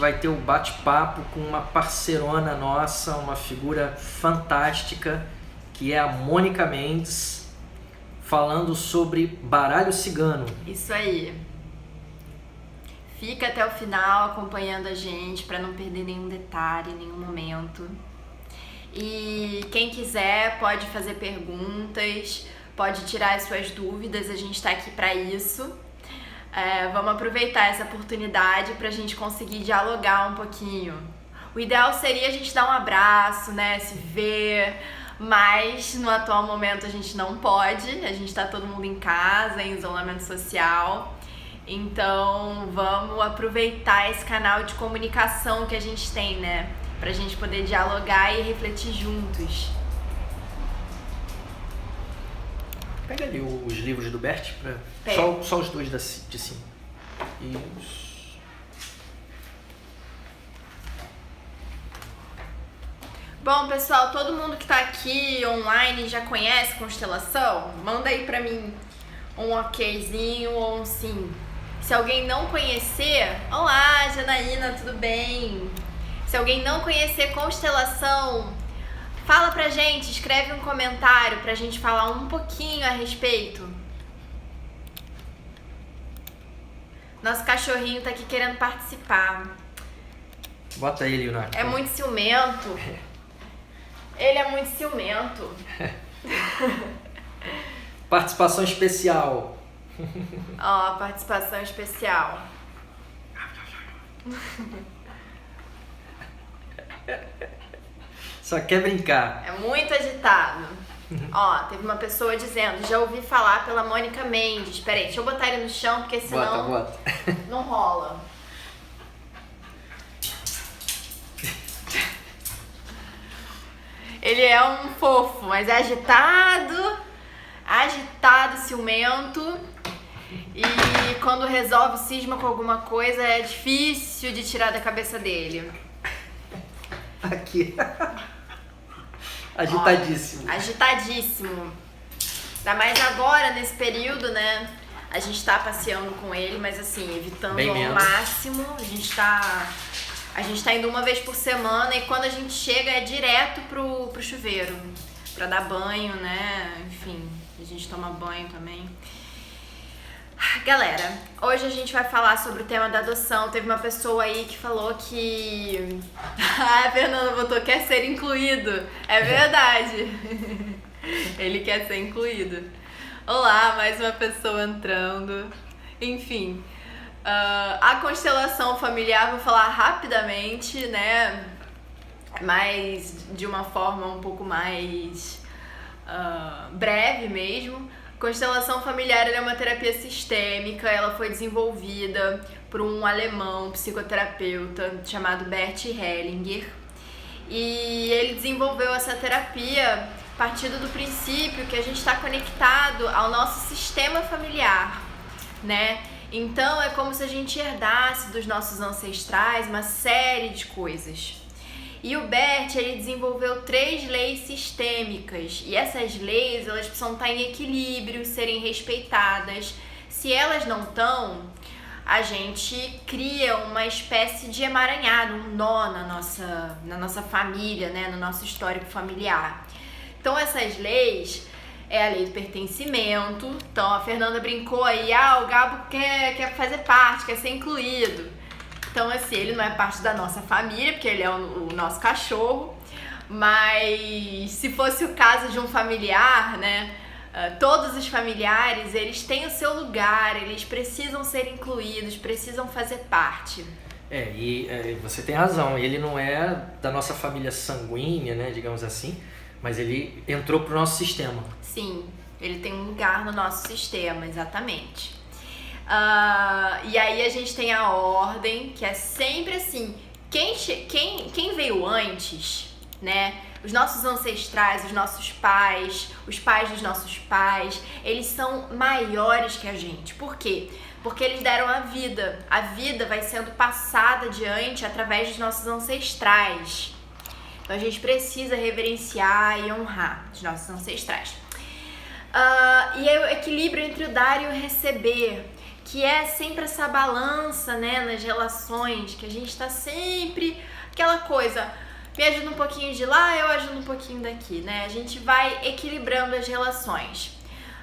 vai ter um bate-papo com uma parceirona nossa, uma figura fantástica, que é a Mônica Mendes, falando sobre baralho cigano. Isso aí. Fica até o final acompanhando a gente para não perder nenhum detalhe, nenhum momento. E quem quiser pode fazer perguntas, pode tirar as suas dúvidas, a gente está aqui para isso. Vamos aproveitar essa oportunidade para a gente conseguir dialogar um pouquinho. O ideal seria a gente dar um abraço, né, se ver, mas no atual momento a gente não pode, a gente está todo mundo em casa, em isolamento social. Então vamos aproveitar esse canal de comunicação que a gente tem, né? Pra gente poder dialogar e refletir juntos. Pega ali os livros do Bert, só os dois de cima. Isso. Bom, pessoal, todo mundo que tá aqui online já conhece constelação? Manda aí pra mim um okzinho ou um sim. Se alguém não conhecer, olá, Janaína, tudo bem? Se alguém não conhecer constelação, fala pra gente, escreve um comentário pra gente falar um pouquinho a respeito. Nosso cachorrinho tá aqui querendo participar. Bota ele, Leonardo. É muito ciumento. Ele é muito ciumento. Participação especial. Ó, participação especial. Só quer brincar. É muito agitado. Ó, teve uma pessoa dizendo, já ouvi falar pela Mônica Mendes. Peraí, deixa eu botar ele no chão, porque senão bota. não rola. Ele é um fofo, mas é agitado, ciumento. E quando resolve cisma com alguma coisa, é difícil de tirar da cabeça dele. Aqui. Agitadíssimo. Olha, agitadíssimo. Ainda mais agora, nesse período, né? A gente tá passeando com ele, mas assim, evitando ao máximo. A gente tá indo uma vez por semana e quando a gente chega é direto pro chuveiro. Pra dar banho, né? Enfim, a gente toma banho também. Galera, hoje a gente vai falar sobre o tema da adoção. Teve uma pessoa aí que falou que... a Fernanda botou, quer ser incluído. É verdade. Ele quer ser incluído. Olá, mais uma pessoa entrando. Enfim, a constelação familiar, vou falar rapidamente, né? Mas de uma forma um pouco mais breve mesmo. Constelação familiar é uma terapia sistêmica, ela foi desenvolvida por um alemão psicoterapeuta chamado Bert Hellinger. E ele desenvolveu essa terapia partindo do princípio que a gente está conectado ao nosso sistema familiar, né? Então é como se a gente herdasse dos nossos ancestrais uma série de coisas. E o Bert, ele desenvolveu 3 leis sistêmicas, e essas leis, elas precisam estar em equilíbrio, serem respeitadas. Se elas não estão, a gente cria uma espécie de emaranhado, um nó na nossa família, né, no nosso histórico familiar. Então essas leis é a lei do pertencimento. Então a Fernanda brincou aí, o Gabo quer fazer parte, quer ser incluído. Então, assim, ele não é parte da nossa família, porque ele é o nosso cachorro, mas se fosse o caso de um familiar, né, todos os familiares, eles têm o seu lugar, eles precisam ser incluídos, precisam fazer parte. E você tem razão, ele não é da nossa família sanguínea, né, digamos assim, mas ele entrou pro nosso sistema. Sim, ele tem um lugar no nosso sistema, exatamente. E aí a gente tem a ordem, que é sempre assim, quem veio antes, né? Os nossos ancestrais, os nossos pais, os pais dos nossos pais, eles são maiores que a gente. Por quê? Porque eles deram a vida. A vida vai sendo passada adiante através dos nossos ancestrais. Então a gente precisa reverenciar e honrar os nossos ancestrais. E é o equilíbrio entre o dar e o receber. que é sempre essa balança, né, nas relações, que a gente tá sempre aquela coisa, me ajuda um pouquinho de lá, eu ajudo um pouquinho daqui, né? A gente vai equilibrando as relações.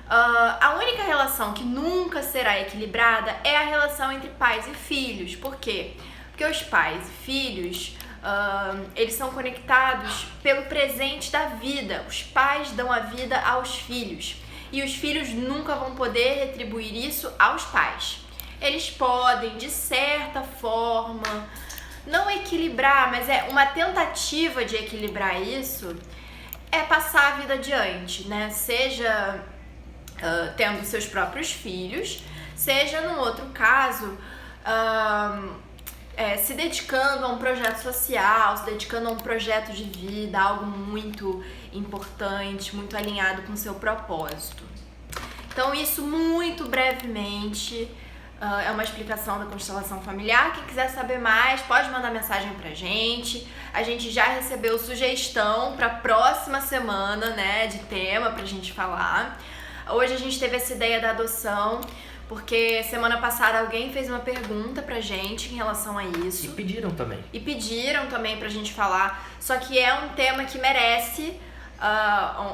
A única relação que nunca será equilibrada é a relação entre pais e filhos. Por quê? Porque os pais e filhos, eles são conectados pelo presente da vida. Os pais dão a vida aos filhos e os filhos nunca vão poder retribuir isso aos pais. Eles podem, de certa forma, não equilibrar, mas é uma tentativa de equilibrar isso, é passar a vida adiante, né? Seja tendo seus próprios filhos, seja, no outro caso, se dedicando a um projeto social, se dedicando a um projeto de vida, algo muito importante, muito alinhado com o seu propósito. Então, isso muito brevemente é uma explicação da constelação familiar. Quem quiser saber mais, pode mandar mensagem pra gente. A gente já recebeu sugestão pra próxima semana, né, de tema pra gente falar. Hoje a gente teve essa ideia da adoção, porque semana passada alguém fez uma pergunta pra gente em relação a isso. E pediram também pra gente falar, só que é um tema que merece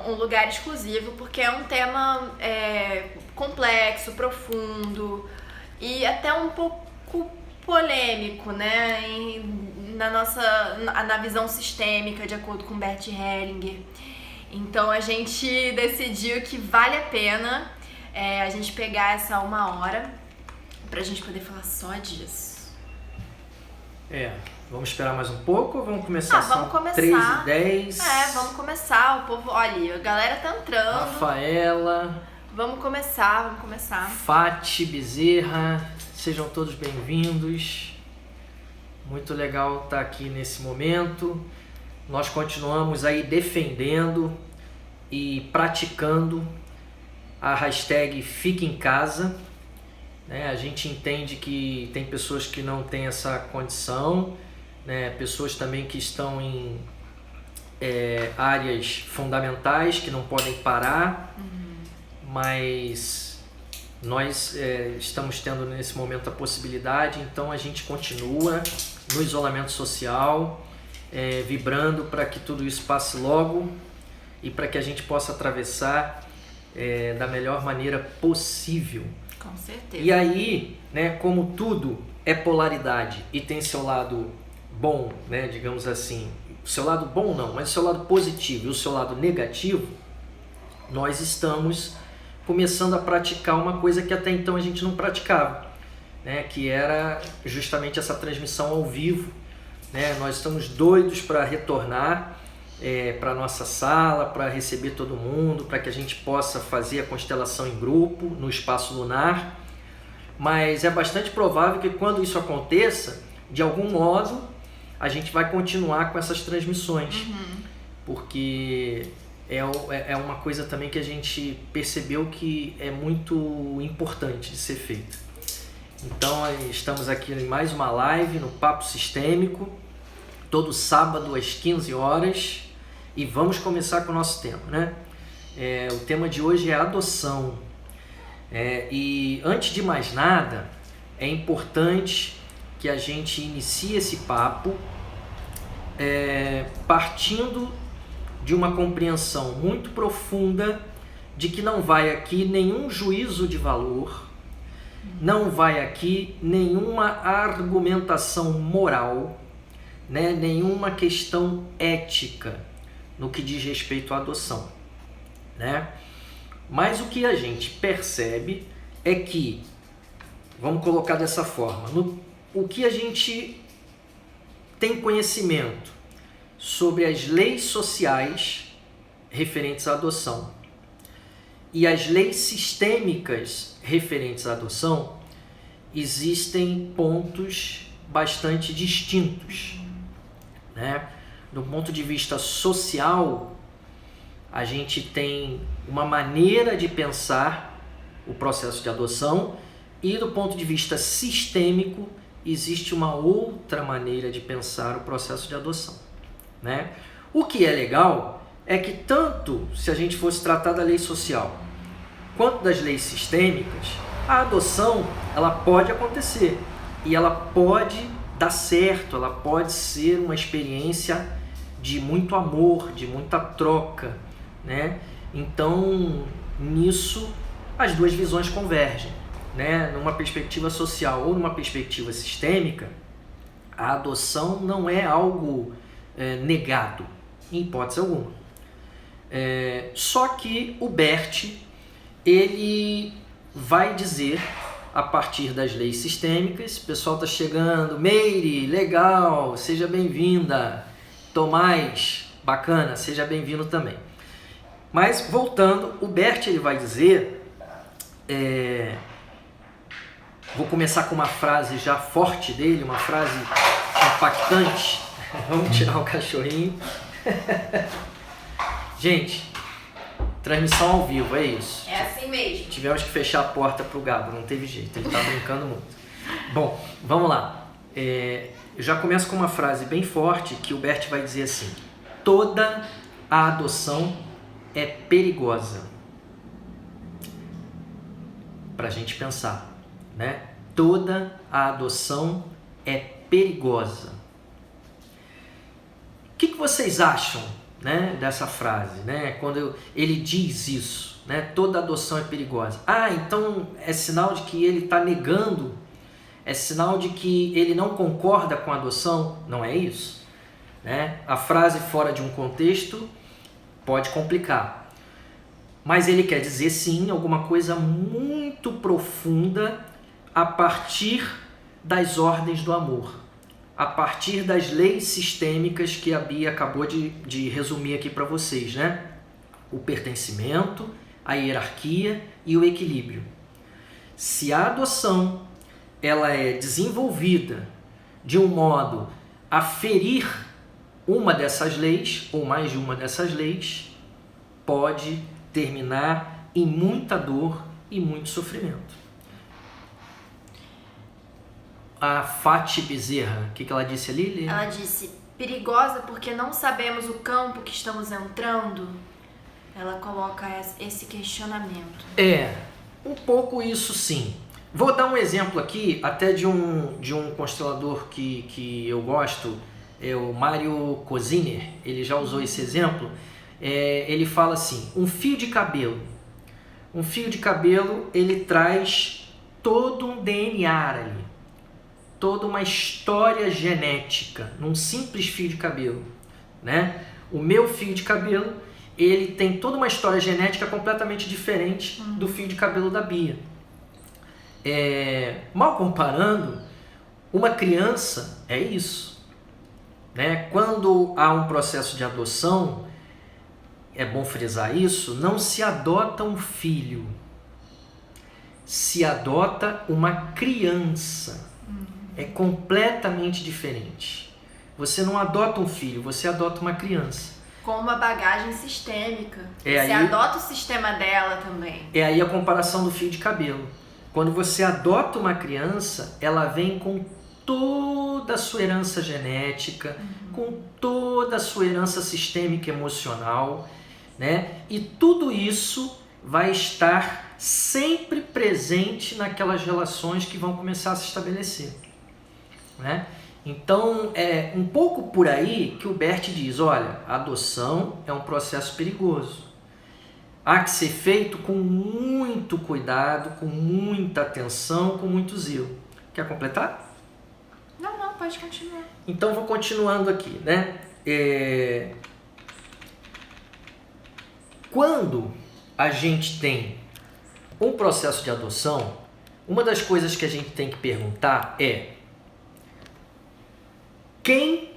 um lugar exclusivo, porque é um tema complexo, profundo e até um pouco polêmico, né, na visão sistêmica, de acordo com Bert Hellinger. Então a gente decidiu que vale a pena a gente pegar essa 1 hora pra gente poder falar só disso. Vamos esperar mais um pouco ou vamos começar? Vamos começar. 3h10. Vamos começar. O povo, olha, a galera tá entrando. Rafaela. Vamos começar. Fati Bezerra, sejam todos bem-vindos. Muito legal estar aqui nesse momento. Nós continuamos aí defendendo e praticando a hashtag Fique em Casa. Né? A gente entende que tem pessoas que não têm essa condição, né? Pessoas também que estão em áreas fundamentais, que não podem parar, mas nós estamos tendo nesse momento a possibilidade, então a gente continua no isolamento social, vibrando para que tudo isso passe logo e para que a gente possa atravessar da melhor maneira possível. Com certeza. E aí, né, como tudo é polaridade e tem seu lado bom, né, digamos assim, o seu lado bom não, mas o seu lado positivo e o seu lado negativo, nós estamos começando a praticar uma coisa que até então a gente não praticava, né, que era justamente essa transmissão ao vivo. Né? Nós estamos doidos para retornar para a nossa sala, para receber todo mundo, para que a gente possa fazer a constelação em grupo, no espaço lunar. Mas é bastante provável que quando isso aconteça, de algum modo, a gente vai continuar com essas transmissões. Porque é uma coisa também que a gente percebeu que é muito importante de ser feita. Então, estamos aqui em mais uma live no Papo Sistêmico, todo sábado às 15 horas, e vamos começar com o nosso tema, né? O tema de hoje é adoção. E antes de mais nada, é importante que a gente inicie esse papo partindo de uma compreensão muito profunda de que não vai aqui nenhum juízo de valor, não vai aqui nenhuma argumentação moral, né? Nenhuma questão ética no que diz respeito à adoção, né? Mas o que a gente percebe é que, vamos colocar dessa forma, o que a gente tem conhecimento sobre as leis sociais referentes à adoção e as leis sistêmicas referentes à adoção, existem pontos bastante distintos, né? Do ponto de vista social, a gente tem uma maneira de pensar o processo de adoção e do ponto de vista sistêmico, existe uma outra maneira de pensar o processo de adoção, né? O que é legal é que tanto se a gente fosse tratar da lei social quanto das leis sistêmicas, a adoção ela pode acontecer e ela pode dar certo, ela pode ser uma experiência de muito amor, de muita troca, né? Então, nisso, as duas visões convergem, né? Numa perspectiva social ou numa perspectiva sistêmica, a adoção não é algo negado, em hipótese alguma. Só que o Bert, ele vai dizer, a partir das leis sistêmicas, o pessoal está chegando, Meire, legal, seja bem-vinda, Tomás, bacana, seja bem-vindo também. Mas, voltando, o Bert ele vai dizer, vou começar com uma frase já forte dele, uma frase impactante. Vamos tirar o cachorrinho. Gente, transmissão ao vivo, é isso. É assim mesmo. Tivemos que fechar a porta pro Gabo, não teve jeito, ele tá brincando muito. Bom, vamos lá. Eu já começo com uma frase bem forte que o Bert vai dizer assim: toda a adoção é perigosa. Pra gente pensar, né? Toda a adoção é perigosa. O que vocês acham, né, dessa frase, né? Quando ele diz isso, né? Toda adoção é perigosa. Então é sinal de que ele está negando, é sinal de que ele não concorda com a adoção? Não é isso, né? A frase fora de um contexto pode complicar, mas ele quer dizer sim alguma coisa muito profunda a partir das ordens do amor, a partir das leis sistêmicas que a Bia acabou de resumir aqui para vocês, né? O pertencimento, a hierarquia e o equilíbrio. Se a adoção ela é desenvolvida de um modo a ferir uma dessas leis, ou mais de uma dessas leis, pode terminar em muita dor e muito sofrimento. A Fati Bezerra, o que ela disse ali, Lê? Ela disse, perigosa porque não sabemos o campo que estamos entrando. Ela coloca esse questionamento. Um pouco isso sim. Vou dar um exemplo aqui, até de um constelador que eu gosto, é o Mário Koziner, ele já usou esse exemplo. Ele fala assim, um fio de cabelo. Um fio de cabelo, ele traz todo um DNA ali, toda uma história genética num simples fio de cabelo, né? O meu fio de cabelo, ele tem toda uma história genética completamente diferente do fio de cabelo da Bia. Mal comparando, uma criança é isso, né? Quando há um processo de adoção, é bom frisar isso, não se adota um filho, se adota uma criança. É completamente diferente. Você não adota um filho, você adota uma criança. Com uma bagagem sistêmica. Você adota o sistema dela também. É aí a comparação do fio de cabelo. Quando você adota uma criança, ela vem com toda a sua herança genética, com toda a sua herança sistêmica emocional, né? E tudo isso vai estar sempre presente naquelas relações que vão começar a se estabelecer, né? Então é um pouco por aí que o Bert diz, olha, a adoção é um processo perigoso, há que ser feito com muito cuidado, com muita atenção, com muito zelo. Quer completar? Não, pode continuar. Então vou continuando aqui, né? Quando a gente tem um processo de adoção, uma das coisas que a gente tem que perguntar é: quem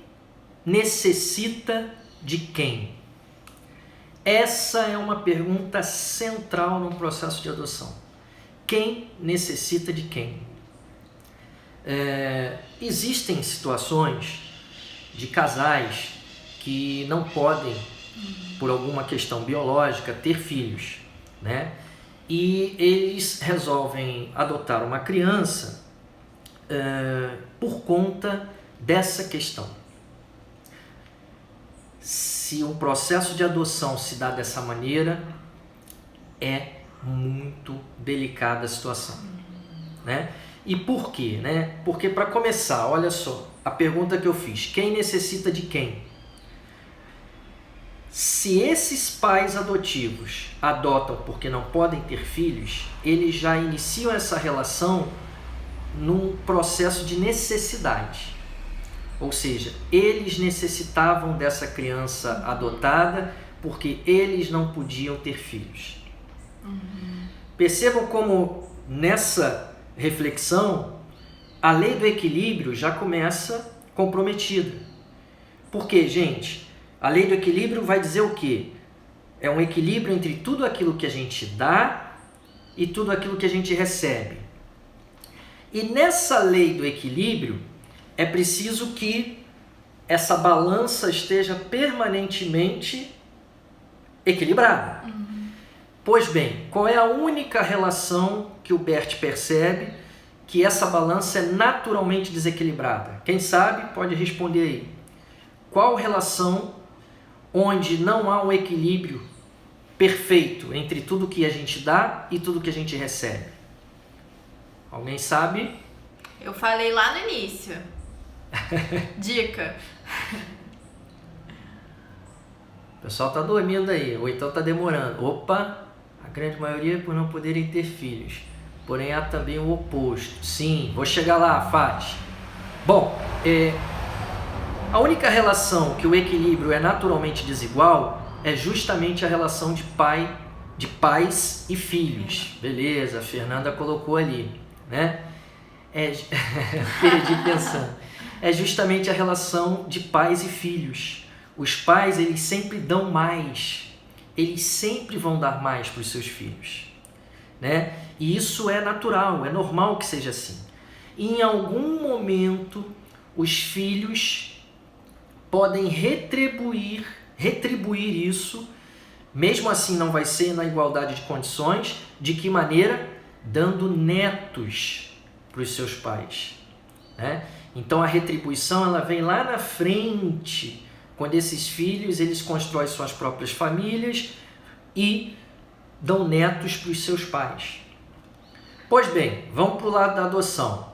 necessita de quem? Essa é uma pergunta central no processo de adoção. Quem necessita de quem? Existem situações de casais que não podem, por alguma questão biológica, ter filhos, né? E eles resolvem adotar uma criança por conta dessa questão. Se um processo de adoção se dá dessa maneira, é muito delicada a situação. né? E por quê, né? Porque para começar, olha só, a pergunta que eu fiz, quem necessita de quem? Se esses pais adotivos adotam porque não podem ter filhos, eles já iniciam essa relação num processo de necessidade. Ou seja, eles necessitavam dessa criança adotada porque eles não podiam ter filhos. Percebam como nessa reflexão a lei do equilíbrio já começa comprometida. Por quê, gente? A lei do equilíbrio vai dizer o quê? É um equilíbrio entre tudo aquilo que a gente dá e tudo aquilo que a gente recebe. E nessa lei do equilíbrio, é preciso que essa balança esteja permanentemente equilibrada. Pois bem, qual é a única relação que o Bert percebe que essa balança é naturalmente desequilibrada? Quem sabe pode responder aí. Qual relação onde não há um equilíbrio perfeito entre tudo que a gente dá e tudo que a gente recebe? Alguém sabe? Eu falei lá no início. Dica. O pessoal tá dormindo aí, ou então tá demorando. Opa, a grande maioria por não poderem ter filhos. Porém, há também o oposto. Sim, vou chegar lá, Fati. Bom, a única relação que o equilíbrio é naturalmente desigual é justamente a relação de pais e filhos. Beleza, a Fernanda colocou ali, né? Perdi pensando. É justamente a relação de pais e filhos. Os pais, eles sempre dão mais. Eles sempre vão dar mais para os seus filhos, né? E isso é natural, é normal que seja assim. E em algum momento, os filhos podem retribuir isso, mesmo assim não vai ser na igualdade de condições. De que maneira? Dando netos para os seus pais, né? Então a retribuição ela vem lá na frente, quando esses filhos eles constroem suas próprias famílias e dão netos para os seus pais. Pois bem, vamos para o lado da adoção.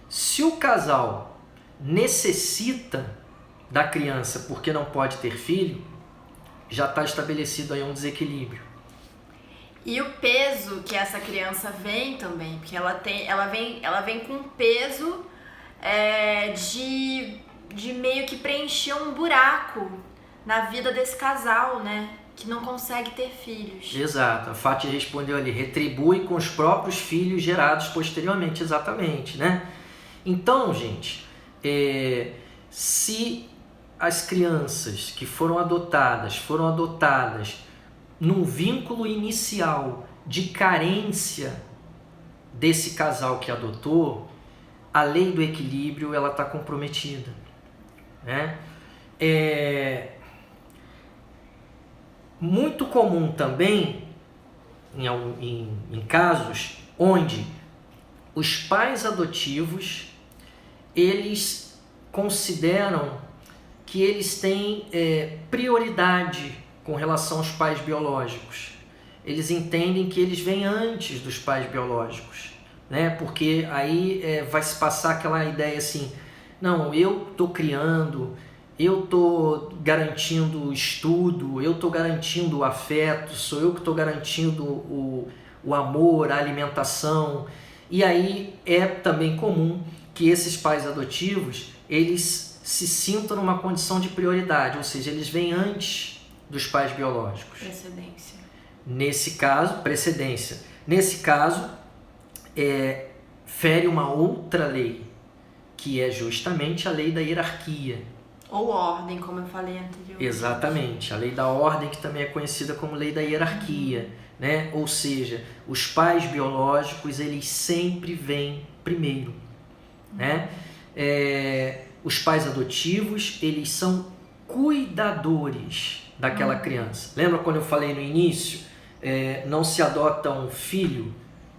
Se o casal necessita da criança porque não pode ter filho, já está estabelecido aí um desequilíbrio. E o peso que essa criança vem também, porque ela vem com peso de meio que preencher um buraco na vida desse casal, né? Que não consegue ter filhos. Exato, a Fati respondeu ali, retribui com os próprios filhos gerados posteriormente, exatamente, né? Então, gente, se as crianças que foram adotadas num vínculo inicial de carência desse casal que adotou, a lei do equilíbrio ela está comprometida, né? Muito comum também em casos onde os pais adotivos eles consideram que eles têm prioridade com relação aos pais biológicos. Eles entendem que eles vêm antes dos pais biológicos, né? Porque aí vai se passar aquela ideia assim, não, eu estou criando, eu estou garantindo o estudo, eu estou garantindo o afeto, sou eu que estou garantindo o amor, a alimentação. E aí é também comum que esses pais adotivos, eles se sintam numa condição de prioridade, ou seja, eles vêm antes dos pais biológicos. Precedência. Nesse caso, precedência. Nesse caso, fere uma outra lei, que é justamente a lei da hierarquia. Ou ordem, como eu falei anteriormente. Exatamente, a lei da ordem, que também é conhecida como lei da hierarquia, né? Ou seja, os pais biológicos, eles sempre vêm primeiro, né? Os pais adotivos, eles são cuidadores daquela criança. Lembra quando eu falei no início? Não se adota um filho,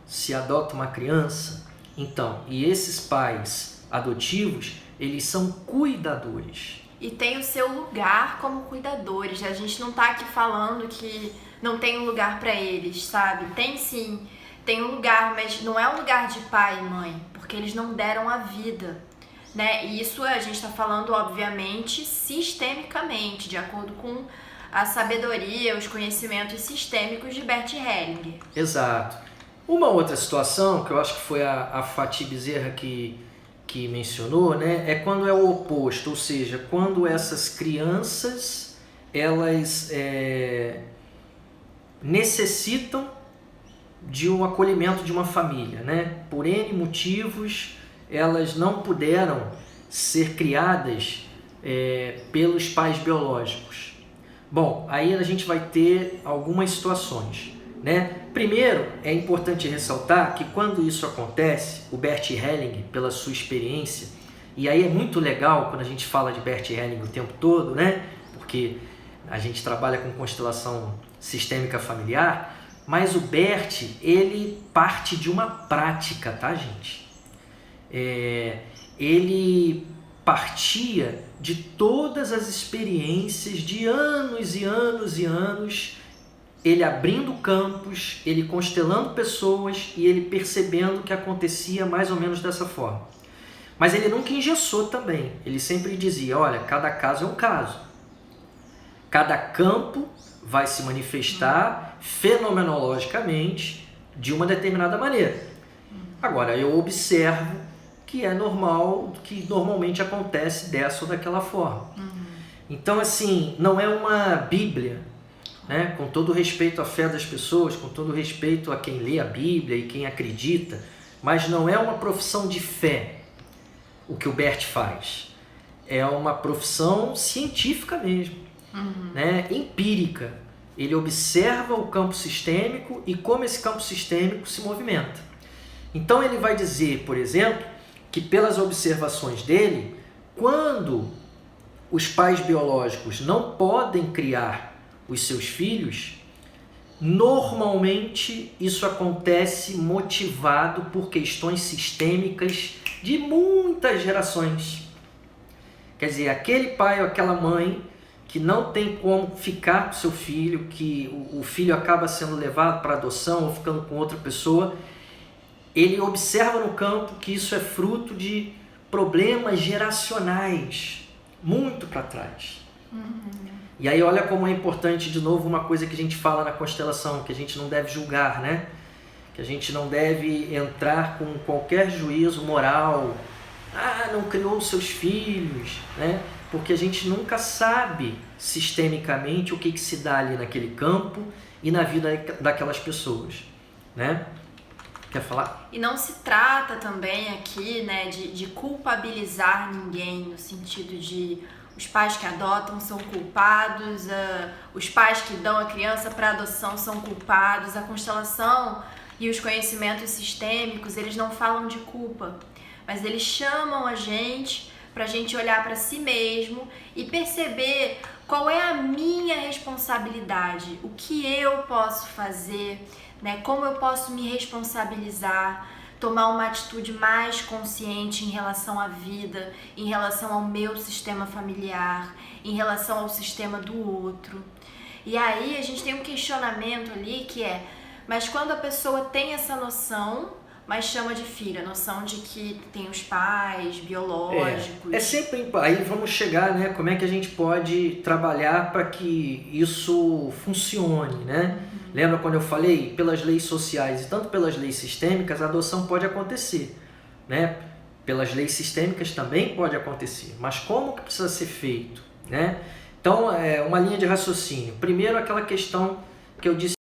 se adota uma criança. Então, e esses pais adotivos, eles são cuidadores. E tem o seu lugar como cuidadores. A gente não tá aqui falando que não tem um lugar para eles, sabe? Tem sim. tem um lugar, mas não é um lugar de pai e mãe, porque eles não deram a vida, né? E isso a gente está falando, obviamente, sistemicamente, de acordo com a sabedoria, os conhecimentos sistêmicos de Bert Hellinger. Exato. Uma outra situação, que eu acho que foi a Fati Bezerra que mencionou, né, é quando é o oposto, ou seja, quando essas crianças, elas necessitam de um acolhimento de uma família, né? Por N motivos, elas não puderam ser criadas pelos pais biológicos. Bom, aí a gente vai ter algumas situações, né? Primeiro, é importante ressaltar que quando isso acontece, o Bert Hellinger, pela sua experiência, e aí é muito legal quando a gente fala de Bert Hellinger o tempo todo, né? Porque a gente trabalha com constelação sistêmica familiar, mas o Bert, ele parte de uma prática, tá, gente? Ele partia de todas as experiências de anos e anos e anos, ele abrindo campos, ele constelando pessoas e ele percebendo que acontecia mais ou menos dessa forma. Mas ele nunca engessou também, ele sempre dizia, olha, cada caso é um caso. Cada campo vai se manifestar fenomenologicamente de uma determinada maneira. Agora, eu observo que é normal, que normalmente acontece dessa ou daquela forma. Então, assim, não é uma Bíblia, né? Com todo respeito à fé das pessoas, com todo respeito a quem lê a Bíblia e quem acredita, mas não é uma profissão de fé o que o Bert faz. É uma profissão científica mesmo, né? Empírica. Ele observa o campo sistêmico e como esse campo sistêmico se movimenta. Então ele vai dizer, por exemplo, que pelas observações dele, quando os pais biológicos não podem criar os seus filhos, normalmente isso acontece motivado por questões sistêmicas de muitas gerações. Quer dizer, aquele pai ou aquela mãe que não tem como ficar com seu filho, que o filho acaba sendo levado para adoção ou ficando com outra pessoa, ele observa no campo que isso é fruto de problemas geracionais, muito para trás. E aí olha como é importante, de novo, uma coisa que a gente fala na constelação, que a gente não deve julgar, né? Que a gente não deve entrar com qualquer juízo moral. Ah, não criou seus filhos, né? Porque a gente nunca sabe sistemicamente o que se dá ali naquele campo e na vida daquelas pessoas, né? Quer falar? E não se trata também aqui, né, de culpabilizar ninguém, no sentido de os pais que adotam são culpados, os pais que dão a criança para adoção são culpados. A constelação e os conhecimentos sistêmicos, eles não falam de culpa, mas eles chamam a gente para a gente olhar para si mesmo e perceber qual é a minha responsabilidade, o que eu posso fazer, né? Como eu posso me responsabilizar, tomar uma atitude mais consciente em relação à vida, em relação ao meu sistema familiar, em relação ao sistema do outro. E aí a gente tem um questionamento ali que é, mas quando a pessoa tem essa noção, mas chama de filho, a noção de que tem os pais biológicos. É sempre, aí vamos chegar, né, como é que a gente pode trabalhar para que isso funcione, né? Lembra quando eu falei, pelas leis sociais e tanto pelas leis sistêmicas, a adoção pode acontecer, né? Pelas leis sistêmicas também pode acontecer, mas como que precisa ser feito, né? Então, uma linha de raciocínio. Primeiro, aquela questão que eu disse